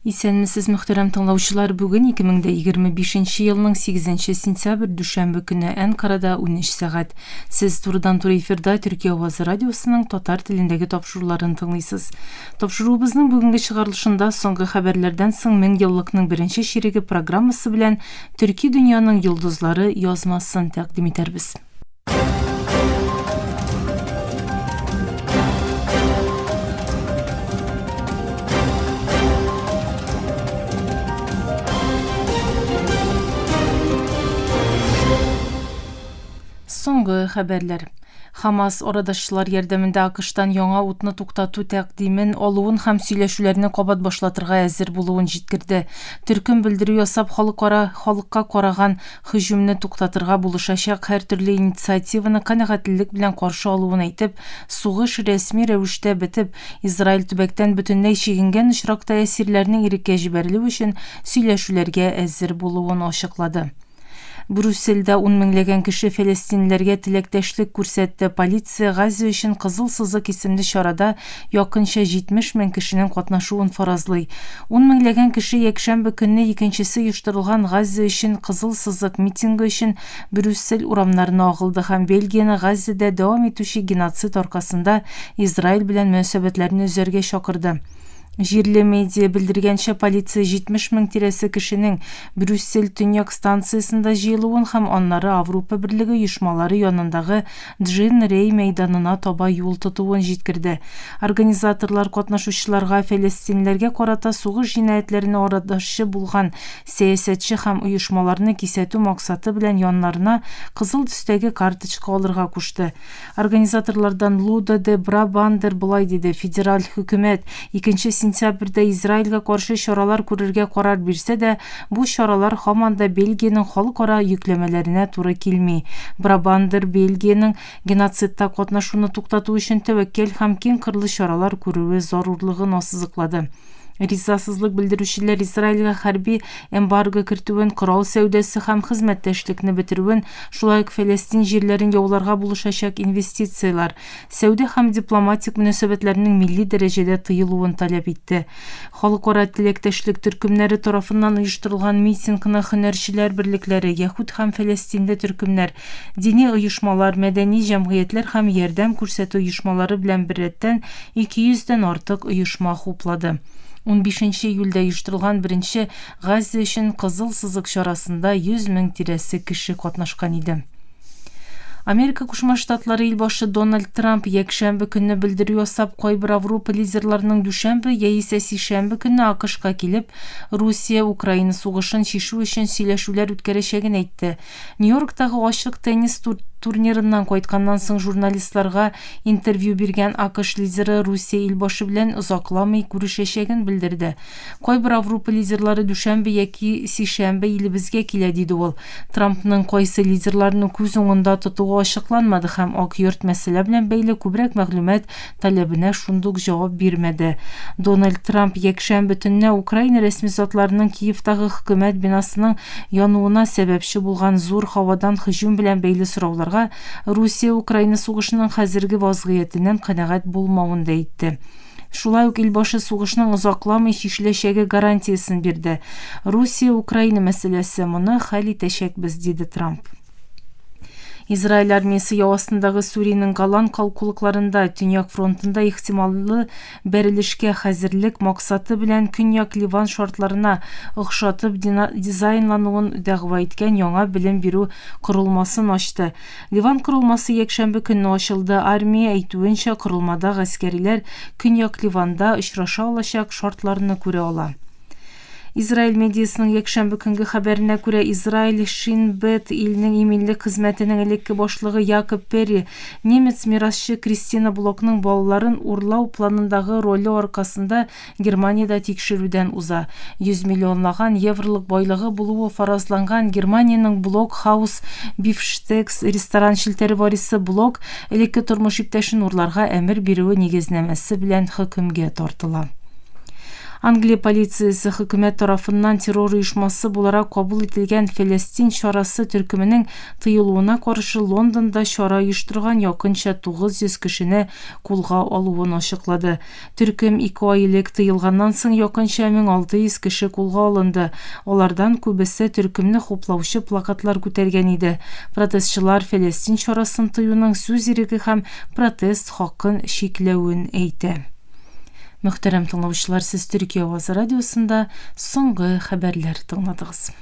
Исәнмесез, мөхтәрәм тыңлаучылар, бүген 2025 елның 8 сентябрь дүшәмбе көне Әнкарада 13 сәгать. Сез турыдан-туры эфирда Төркия авазы радиосының татар телендәге тапшыруларын тыңлыйсыз. Тапшыруыбызның бүгенге чыгарылышында соңгы хәбәрләрдән соң 1000 еллыкның беренче ширеге программасы белән Төрки дөньяның йолдызлары язмасын тәкъдим итәрбез. Соңгы хәбәрләр. Хамас орадашчылар ярдәмендә АКШтан яңа утны туктату тәкъдимен алуын һәм сөйләшүләрне кабат башлатырга әзер булуын җиткерде. Төркем белдерү ясап халыкка караган һөҗүмне туктатырга булышачак һәртөрле инициативаны канәгатьлек белән каршы алуын әйтеп, сугыш рәсми рәвештә бетеп, Израиль төбәктән бөтенләй чигенгән очракта әсирләрнең иреккә җибәрелү өчен сөйләшүләргә әзер булуын ачыклады. Брюссельдә 10 меңләгән кеше фәлестинләргә теләктәшлек күрсәтте. Полиция Газа өчен Кызыл сызык исемле чарада якынча 70 мең кешенең катнашуын фаразлый. 10 меңләгән кеше якшәмбе көнне икенчесе оештырылган Газа өчен Кызыл сызык митингы өчен Брюссель урамнарына агылды һәм Бельгияны Газада дәвам итүче геноцид аркасында Израиль белән мөнәсәбәтләрне үзәргә чакырды. Җирле медиа белдергәнчә, полиция 70 мең тирәсе кешенең Брюссель төньяк станциясында җыелуын һәм аннары Авропа Берлеге оешмалары янындагы Джин Рей мәйданына таба юл тотуын җиткерде. Организаторлар катнашучыларга фәлестинләргә карата сугыш җинаятьләренә арадашчы булган сәясәтче һәм оешмаларны кисәтү максаты белән яннарына кызыл төстәге карточка алырга кушты. Организаторлардан Луда де Брабандер булай диде: федераль хөкүмәт 2 сентябрьдә Израильгә каршы чаралар күрергә карар бирсә дә, бу чаралар һаман да Бельгиянең халыкара йөкләмәләренә туры килми. Брабандер Бельгиянең геноцидта катнашуны туктату өчен тәвәккәл һәм киң кырлы чаралар күрүе зарурлыгын ассызыклады. Ризасызлык белдерүчеләр Израильгә хәрби эмбарго кертүен, корал сәүдәсе һәм хезмәттәшлекне бетерүен, шулай ук Фәлестин җирләрен яуларга булышачак инвестициялар, сәүдә һәм дипломатик мөнәсәбәтләрнең милли дәрәҗәдә тыелуын таләп итте. Халыкара теләктәшлек төркемнәре тарафыннан оештырылган митингны һөнәрчеләр берлекләре, Яһүд һәм Фәлестиндә төркемнәр, дини оешмалар, мәдәни җәмгыятьләр һәм ярдәм күрсәтү оешмалары белән беррәттән 200дән артык оешма хуплады. 15 июльдә оештырылган беренче Газа өчен Кызыл сызык чарасында 100 мең тирәсе кеше катнашкан иде. Америка Кушма Штатлары илбашы Дональд Трамп якшәмбе көнне белдерү ясап, кайбер Авропа лидерларының дүшәмбе яисә сишәмбе көнне АКШка килеп, Русия-Украина сугышын чишү өчен сөйләшүләр үткәрәчәген әйтте. Нью-Йорктагы ачык теннис турнирыннан кайтканнан соң журналистларга интервью биргән АКШ лидеры Русия илбашы белән озакламый күрешәчәген белдерде. Кайбер Авропа лидерлары дүшәмбе яки сишәмбе илебезгә килә диде ул. Трампның кайсы лидерларны күз уңында тотуы ачыкланмады һәм Ак йорт мәсьәлә белән бәйле күбрәк мәгълүмат таләбенә шундук җавап бирмәде. Дональд Трамп якшәмбе төнне Украина рәсми затларының Киевтагы хөкүмәт бинасының януына сәбәпче булган зур һавадан һөҗүм белән бәйле сорауларга Русия-Украина сугышының хәзерге вазгыятеннән канәгать булмавын да әйтте. Шулай ук илбашы сугышның озакламый чишеләчәге гарантиясын бирде. Русия-Украина мәсьәләсе моны хәл итәчәкбез, диде Трамп. Израиль армиясы яуасындагы Сүриянең Голан калкулыкларында Төньяк фронтында ихтималлы бәрелешкә хәзерлек максаты белән Көньяк Ливан шартларына охшатып дизайнлануын дәгъва иткән яңа белем бирү корылмасын ачты. Ливан корылмасы якшәмбе көнне ачылды. Армия әйтүенчә, корылмада гаскәриләр Көньяк Ливанда очраша алачак шартларны күрә ала. Израиль медиасының якшәмбе көнге хәбәренә күрә, Израиль Шин Бет илнең иминлек хезмәтенең элекке башлыгы Якоб Перри немец мирасчы Кристина Блокның балаларын урлау планындагы роле аркасында Германиядә тикшерүдән уза. 100 миллионлаган евролык байлыгы булуы фаразланган Германиянең Блокхаус Бифштекс ресторан шелтәре варисы Блок элекке тормыш иптәшен урларга әмер бирүе нигезнәмәсе белән хөкемгә тартыла. Англия полициясы хөкүмәт тарафыннан террор оешмасы буларак кабул ителгән Фәлестин чарасы төркеменең тыелуына каршы Лондонда чара оештырган якынча 900 кешене кулга алуын ачыклады. Төркем 2 ай элек тыелганнан соң якынча 1600 кеше кулга алынды. Алардан күбесе төркемне хуплаучы плакатлар күтәргән иде. Протестчылар Фәлестин чарасын тыюның сүз иреге һәм протест хакын шикләвен әйтә. Мөхтәрәм тыңлаучылар, сез Төркия авазы радиосында соңгы хәбәрләр тыңладыгыз.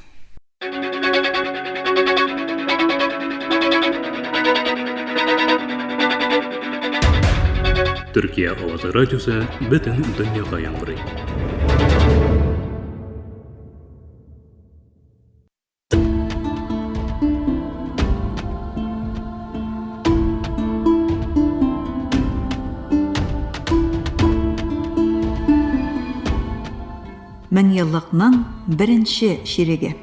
Төркия авазы радиосы бөтен дөньяга яңгырый. Мен еллыкның беренче ширеге.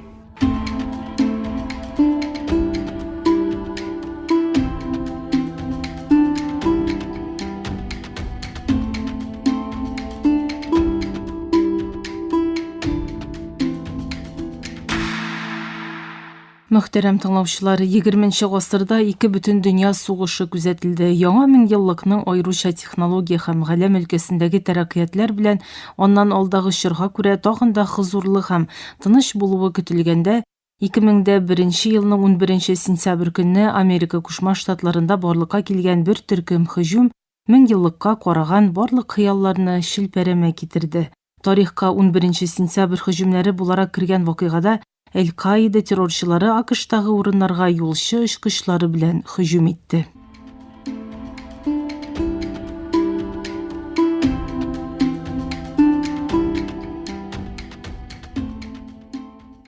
Мөхтәрәм тыңлаучылар, 20-нче гасырда 2 бөтен дөнья сугышы күзәтелде. Яңа меңьеллыкның аеруча технология һәм галәм өлкәсендәге тәрәккыятләр белән аннан алдагы чорга күрә тагын да хозурлы һәм тыныч булуы көтелгәндә, 2001 елның 11 сентябрь көнне Америка Кушма Штатларында барлыкка килгән бер төркем һөҗүм меңьеллыкка караган барлык хыялларны шилпәрәмә китерде. Тарихка 11 сентябрь һөҗүмнәре буларак кергән вакыйгада Әл-Каида террорчылары АКШтагы урыннарга юлчы очкычлары белән һөҗүм итте.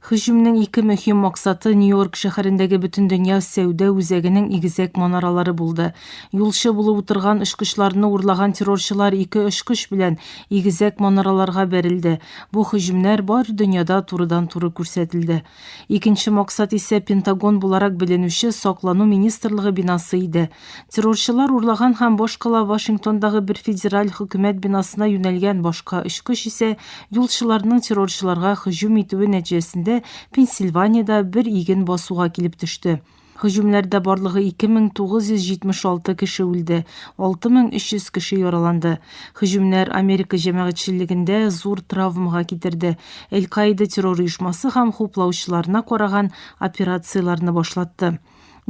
Һөҗүмнең ике мөһим максаты Нью-Йорк шәһәрендәге бөтен дөнья сәүдә үзәгенең игезәк манаралары булды. Юлчы булып утырган очкычларны урлаган террорчылар 2 очкыч белән игезәк манараларга бәрелде. Бу һөҗүмнәр бар дөньяда турыдан-туры күрсәтелде. Икенче максат исә Пентагон буларак беленүче Саклану министрлыгы бинасы иде. Террорчылар урлаган һәм башкала Вашингтондагы бер федераль хөкүмәт бинасына юнәлгән башка очкыч исә юлчыларның террорчыларга һөҗүм итүе нәтиҗәсендә Пенсильванияда бер иген басуга килеп төште. Һөҗүмнәрдә барлыгы 2976 кеше үлде, 6300 кеше яраланды. Һөҗүмнәр Америка җәмәгатьчелегендә зур травмага китерде. Әл-Каида террор оешмасы һәм хуплаучыларына караган операцияларны башлатты.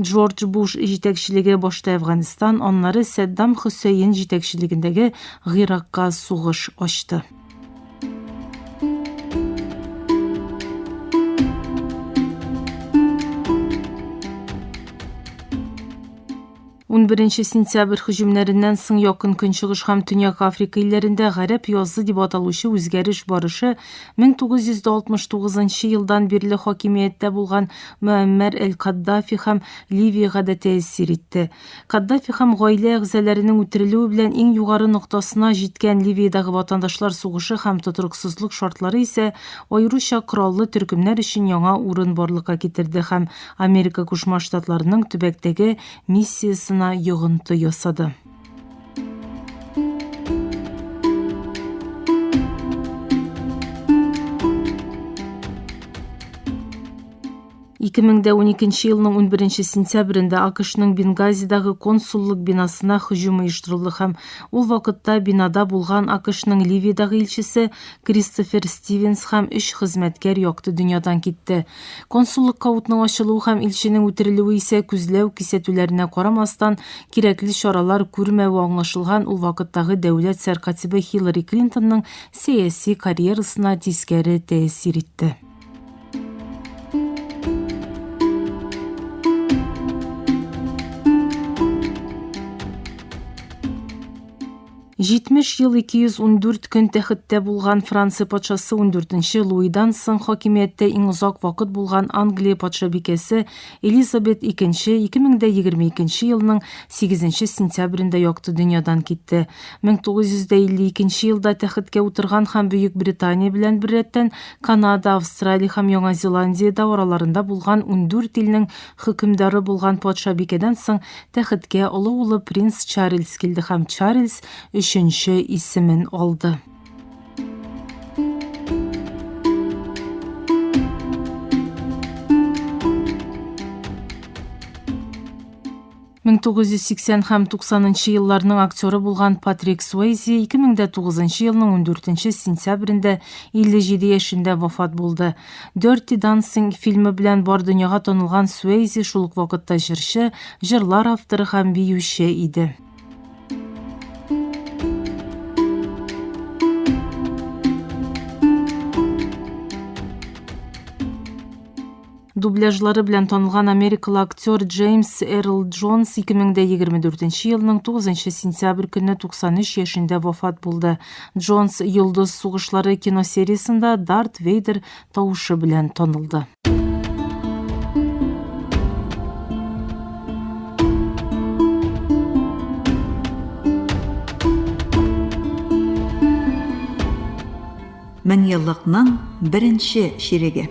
Джордж Буш җитәкчелеге башта Әфганистан, аннары Саддам Хусейн җитәкчелегендәге Гыйракка сугыш ачты. 11 сентябрь һөҗүмнәреннән соң якын көнчыгыш һәм Төньяк Африка илләрендә гарәп язы дип аталучы үзгәреш барышы 1969 елдан бирле хакимияттә булган Муаммар әл-Каддафи һәм Ливиягә дә тәэсир итте. Каддафи һәм гаилә әгъзаларының үтерелүе белән иң югары ноктасына җиткән Ливиядагы ватандашлар сугышы һәм тотрыксызлык шартлары исә аеруча кораллы төркемнәр өчен яңа урын барлыкка китерде һәм Америка Кушма Штатларының төбәктәге миссиясына йогынты ясады. 2012 елның 11 сентябрендә АКШның Бенгазидагы консуллык бинасына һөҗүм оештырылды һәм ул вакытта бинада булган АКШның Ливиядагы илчесе Кристофер Стивенс һәм 3 хезмәткәр якты дөньядан китте. Консуллыкка утның ачылуы һәм илченең үтерелүе исә күзләү кисәтүләренә карамастан кирәкле чаралар күрмәве аңлашылган ул вакыттагы дәүләт сәркатибе Хиллари Клинтонның сәяси карьерасына тискәре тәэсир итте. 70 ел 214 көн тәхеттә булган Франция патшасы 14-нче Луидан соң хакимияттә иң озак вакыт булган Англия патшабикәсе Элизабет II 2022 елның 8 сентябрендә якты дөньядан китте. 1952 елда тәхеткә утырган һәм Бөек Британия белән беррәттән Канада, Австралия һәм Яңа Зеландиядә араларында булган 14 илнең хөкемдары булган патшабикәдән соң тәхеткә олы улы принц Чарльз килде һәм Чарльз 3-нче исемен алды. 1980 һәм 90 елларның актеры булган Патрик Суэйзи 2009 елның 14 сентябрендә 57 яшендә вафат булды. Dirty Dancing фильмы белән бар дөньяга танылган Суэйзи шул ук вакытта җырчы, җырлар авторы һәм биюче иде. Дубляжлары белән танылган америкалы актер Джеймс Эрл Джонс 2024 елның 9 сентябрь көнне 93 яшендә вафат булды. Джонс «Йолдыз сугышлары» киносериясендә Дарт Вейдер тавышы белән танылды. Мен еллыкның беренче ширеге.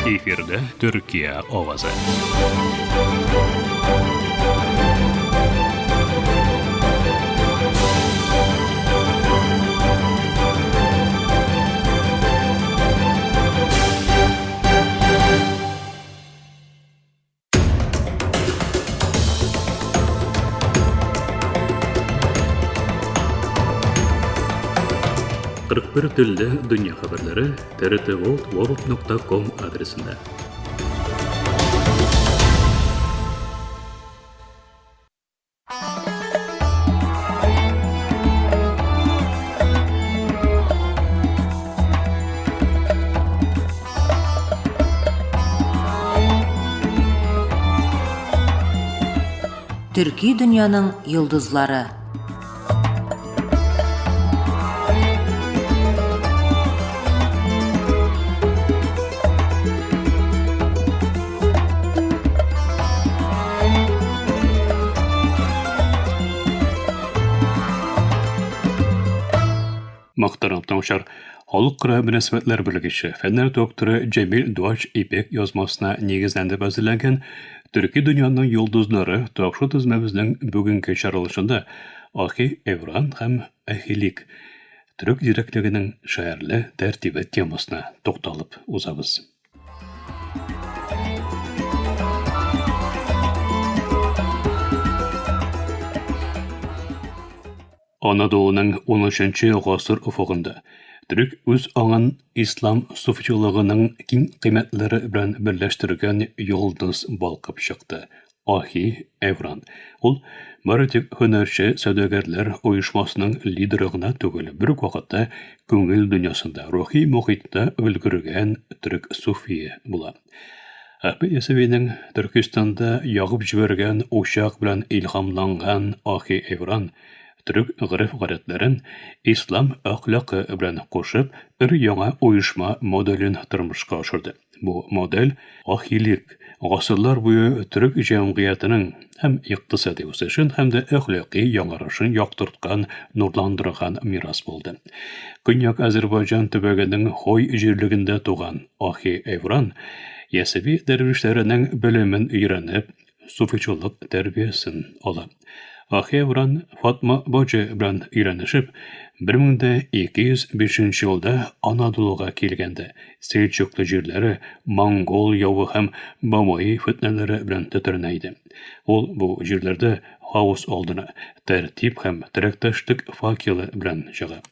Эфирдә Төркия авазы. Кырык бер телдә дөнья хәбәрләре trtworld.com адресында. Төрки дөньяның йолдызлары. Мактарам таңшар, халыкара мөнәсәбәтләр белгече, фәннәр докторы Җәмил Дуач Ипек язмасына нигезләндереп әзерләнгән Төрки дөньяның йолдызлары тапшы тезмәбезнең бүгенге чаралышында Ахи Эвран һәм Ахилик төрек директлегенең шәһәрле тәртибе темасына тукталып узабыз. Анадолуның 13-нче гасыр уфугында төрек үз аңын ислам суфичылыгының киң кыйммәтләре белән берләштергән йолдыз балкып чыкты. Ахи Эвран. Ул Маратик һөнәрче сәүдәгәрләр оешмасының лидеры гына түгел, бер үк вакытта күңел дөньясында, рухи мохитта өлгергән төрек суфия була. Ахи Ясевинең Төркистанда ягып җибәргән ушак белән илһамланган Ахи Эвран төрек гырыф-гадәтләрен ислам әхлакы белән кушып, яңа оешма моделен тормышка ашырды. Бу модель Ахилик гасырлар буе төрек җәмгыятенең һәм икътисади үсешен һәм дә әхлакый яңарышын яктырткан, нурландырган мирас булды. Көньяк Азәрбайҗан төбәгенең Хой җирлегендә туган Ахи Эвран Ясеви дәрвишләренең белемен өйрәнеп, суфичылык тәрбиясен ала. Ахи Эвран Фатма Баҗы белән өйрәнешеп, 1205 елда Анадолуга килгәндә, Селчуклы җирләре монгол явы һәм Бамаи фитнәләре белән тетрәнә иде. Ул бу җирләрдә хаос алдына, тәртип һәм терәктәшлек факелы белән чыга.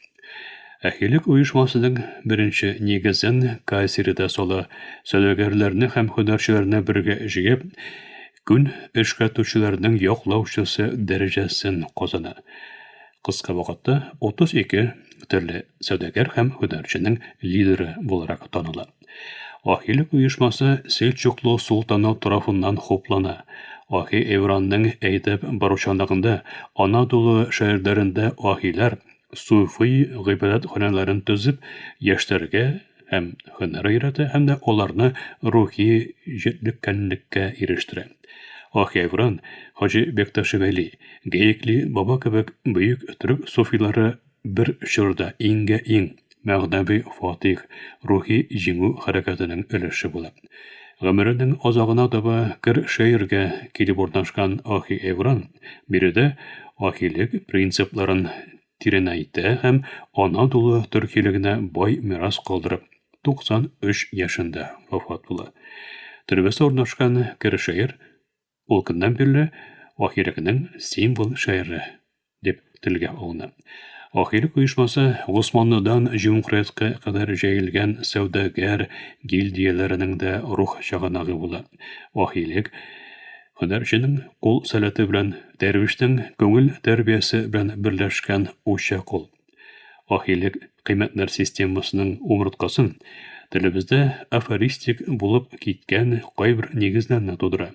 Ахилик оешмасының беренче нигезен Кайсерида сала, сәүдәгәрләрне һәм һөнәрчеләрне бергә җыеп, күн эшкәртүчеләрнең яклаучысы дәрәҗәсен казана. Кыска вакытта 32 төрле сәүдәгәр һәм һөнәрченең лидеры буларак таныла. Ахилик оешмасы Селчуклы султаны тарафыннан хуплана. Ахи Эвранның әйтеп баручанлыгында Анадолу шәһәрләрендә ахилар суфи гыйбадәт ханәләрен төзеп, яшьләргә һәм һөнәр өйрәтә һәм дә аларны рухи җитлеккәнлеккә ирештерә. Ахевран, Хажи Бекташевели, Гейкли Баба кебек бөек түрк суфилары бер шырда иң мәгънәби фатих рухи җиңү хәрәкәтенең өлеше була. Гомеренең азагына таба кер шәергә килеп урнашкан Ахи Эвран биредә ахилек принципларын тирәнәйтә һәм Анадолу төркилегенә бай мирас калдырып 93 яшендә вафат була. Төрбәсе урнашкан кер шәер ул көннән бирле ахилекнең символ шәере дип телгә алына. Ахилек оешмасы Госманлыдан Җумһуриятка кадәр җәелгән сәүдәгәр гильдияләренең дә рух чыганагы була. Ахилек һөнәрченең кул сәләте белән дәрвиштең күңел тәрбиясе белән берләшкән учак ул. Ахилек кыйммәтләр системасының умырткасын телебездә афористик булып киткән кайбер нигезләрне тудыра.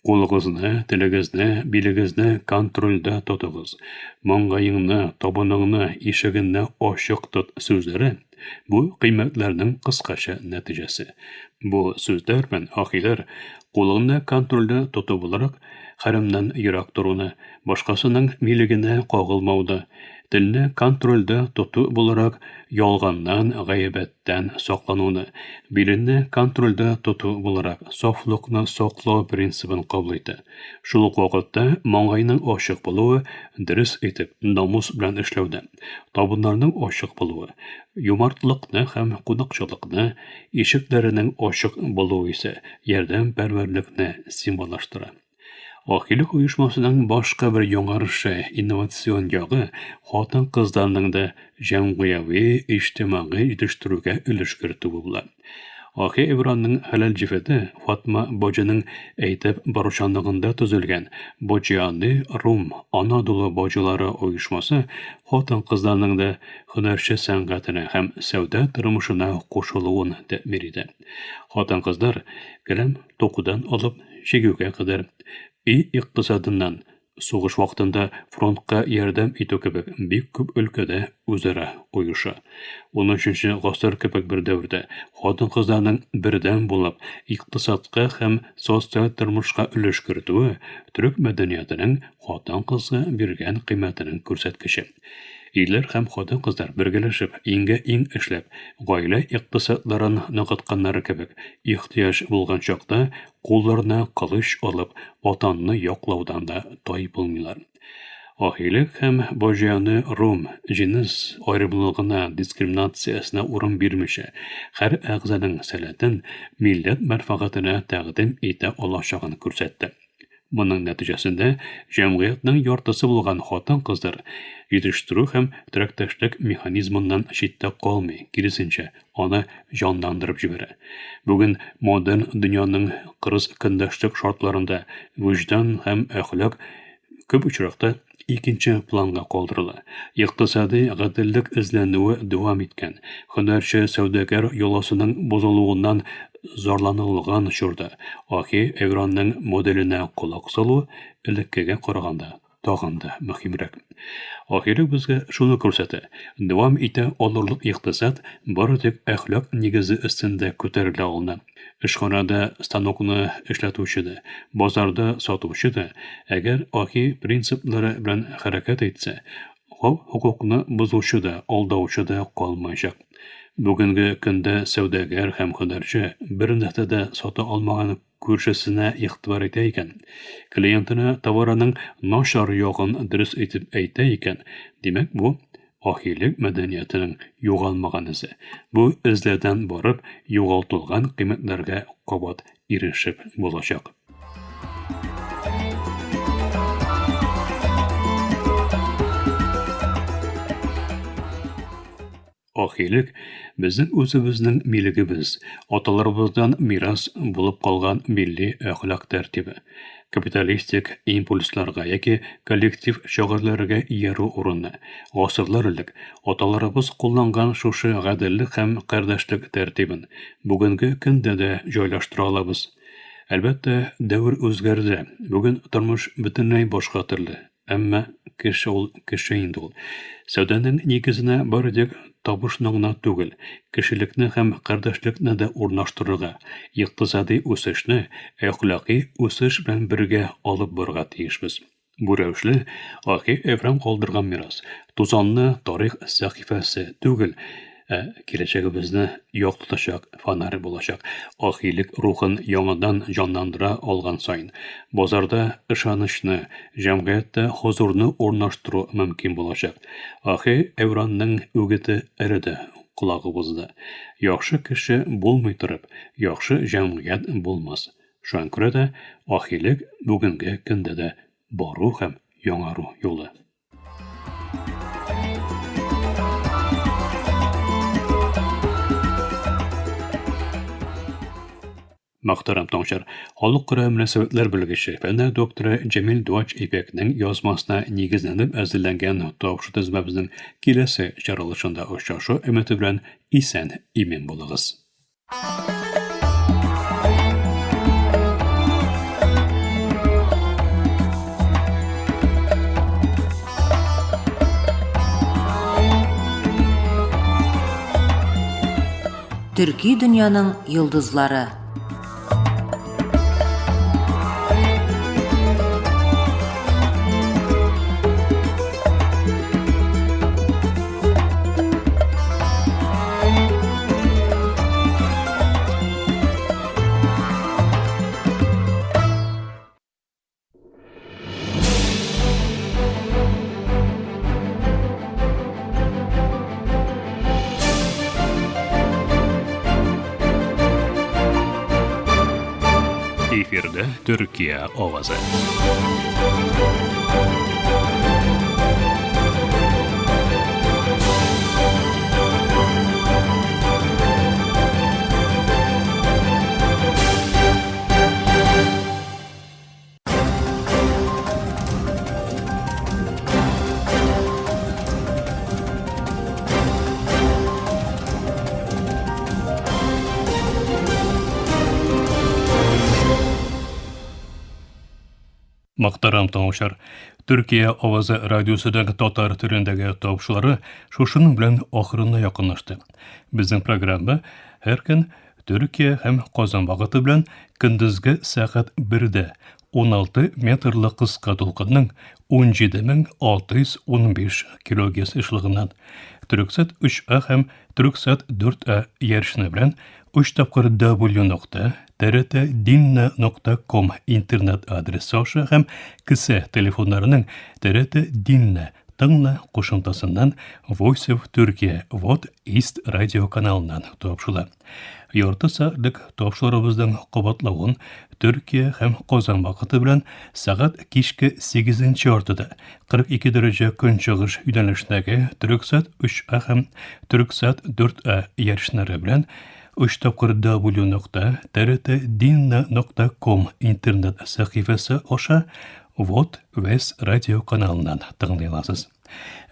Кулыгызны, телегезне, билегезне контрольдә тотыгыз. Маңгаеңны, табаныңны, ишегеңне ачык тот сүзләре бу кыйммәтләрнең кыскача нәтиҗәсе. Бу сүзләр белән ахиләр кулыңны контрольдә тоту буларак хәрәмнән ерак торуны, башкасының милегенә кагылмауды, телне контрольдә тоту буларак ялганнан, гаебәттән саклануны, биленне контрольдә тоту буларак сафлыкны саклау принцибын кабул итә. Шул ук вакытта маңгайның ачык булуы, дөрес итеп, намус белән эшләүдә, табыннарның ачык булуы, юмартлыкны һәм кунакчылыкны, ишекләренең ачык булуы исә ярдәмпәрвәрлекне символлаштыра. Ахилек оешмасының башка бер яңарышы инновацион ягы хатын-кызларның да җәмгыяви, иҗтимагый җитештерүгә өлеш кертүе була. Ахи Эвранның хәләл җифете Фатма Боҗаның әйтеп баручанлыгында төзелгән Боҗаны Рум Анадолу боҗалары оешмасы хатын-кызларның да һөнәрче сәнгатенә һәм сәүдә тормышына кушылуын тәэмин итә. Хатын-кызлар каләм токудан алып чигүгә кадәр икътисадыннан сугыш вакытында фронтка ярдәм итү кебек бик күп өлкәдә үзара оеша. 13-нче гасыр кебек бер дәврдә хатын-кызларның бердәм булып икътисадка һәм социаль тормышка өлеш кертүе төрек мәдәниятенең хатын-кызга биргән кыйммәтенең күрсәткече. Ирләр һәм хатын-кызлар бергәләшеп, иңгә-иң эшләп, гаилә икътисадларын ныгытканнары кебек, ихтыяҗ булган чакта кулларына кылыч алып, ватанны яклаудан да тай булмыйлар. Ахилек һәм Боҗаны Рум җинес аерымлыгына, дискриминациясенә урын бирмичә, һәр әгъзаның сәләтен милләт мәнфәгатенә тәкъдим итә алачагын күрсәтте. Моның нәтиҗәсендә җәмгыятьнең яртысы булган хатын-кызлар җитештерү һәм терәктәшлек механизмыннан читтә калмый, киресенчә, аны җанландырып җибәрә. Бүген модерн дөньяның кырыс көндәшлек шартларында вөҗдан һәм әхлак күп очракта икенче планга калдырыла. Икътисади гаделлек эзләнүе дәвам иткән. Һөнәрче сәүдәгәр йоласының бозылуыннан зарланылган чорда Ахи Эвранның моделенә кулак салу элеккегә караганда тагын да мөһимрәк. Ахирек безгә шуны күрсәтә. Дәвам итә алырлык икътисад бары тик әхлак нигезе өстендә күтәрелә алына. Эшханада станокны эшләтүче дә, базарда сатучы да, әгәр Ахи принциплары белән хәрәкәт итсә, хукукны бозучы да, алдаучы да калмаячак. Бүгенге көндә сәүдәгәр һәм һөнәрче бер нәрсә дә сата алмаган күршесенә игътибар итә икән, клиентына товарының начар ягын дөрес итеп әйтә икән, димәк бу ахилек мәдәниятенең югалмаган исе. Бу эзләдән барып югалтылган кыйммәтләргә кабат ирешеп булачак. Ахилек безнең үзебезнең милегебез, аталарыбыздан мирас булып калган милли әхлак тәртибе. Капиталистик импульсларга яки коллектив шөгыльләргә иярү урыны. Гасырлар элек аталарыбыз кулланган шушы гаделлек һәм кардәшлек тәртибен бүгенге көндә дә җайлаштыра алабыз. Әлбәттә, дәвр үзгәрде. Бүген тормыш бөтенләй башка төрле. Әмма кеше ул кеше инде ул. Сәүдәнең нигезенә бары тик табышны гына түгел, кешелекне һәм кардәшлекне дә урнаштырырга, икътисади үсешне әхлакый үсеш белән бергә алып барырга тиешбез. Бу рәвешле Ахи Эфрем калдырган мирас, тузанны тарих сәхифәсе түгел, киләчәгебезне яктыртачак фонарь булачак. Ахилек рухын яңадан җанландыра алган саен, базарда ышанычны, җәмгыятьтә хозурны урнаштыру мөмкин булачак. Ахи Эвранның үгете эреде колагыбызда. Яхшы кеше булмый торып, яхшы җәмгыять булмас. Шуңа күрә дә ахилек бүгенге көндә дә бару һәм яңару юлы. Мөхтәрәм таңчылар, халыкара мөнәсәбәтләр белгече, фәннәр докторы Җәмил Дуач Ипәкнең язмасына нигезләнеп әзерләнгән тапшыру тезмәбезнең киләсе чаралышында очрашу өмете белән исән имин булыгыз. Төрки дөньяның йолдызлары. Эфирдә Төркия авазы. Мөхтәрәм тыңлаучылар, Төркия авазы радиосыдагы татар телендәге тапшырулары шушының белән ахырына якынлашты. Безнең программа һәр көн Төркия һәм Казан вакыты белән көндезге сәгать 1дә 16 метрлы кыска тулкынның 17615 килогерц эшлегеннән Төрксат 3А һәм Төрксат 4А ярышны белән 3 тапкыр w.trt.dinna.com интернет адресы аша һәм кесе телефоннарының TRT Dinna тыңна кушымтасыннан Voice of Turkey Вот East радио каналыннан тапшыла. Ярты сәгатьлек тапшырыбызның кабатлавын Төркия һәм Казан вакыты белән сәгать кичке 8нче артыда 42 дәрәҗә көнчыгыш юнәлешендәге Төрксат 3А һәм Төрксат 4А ярышлары белән 3 тапкыр w.trt.dinna.com интернет сәхифәсе аша Вот Вес радио каналыннан тыңлый аласыз.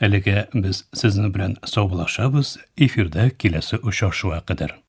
Әлегә без сезнең белән саубуллашабыз, эфирдә киләсе очрашуга кадәр.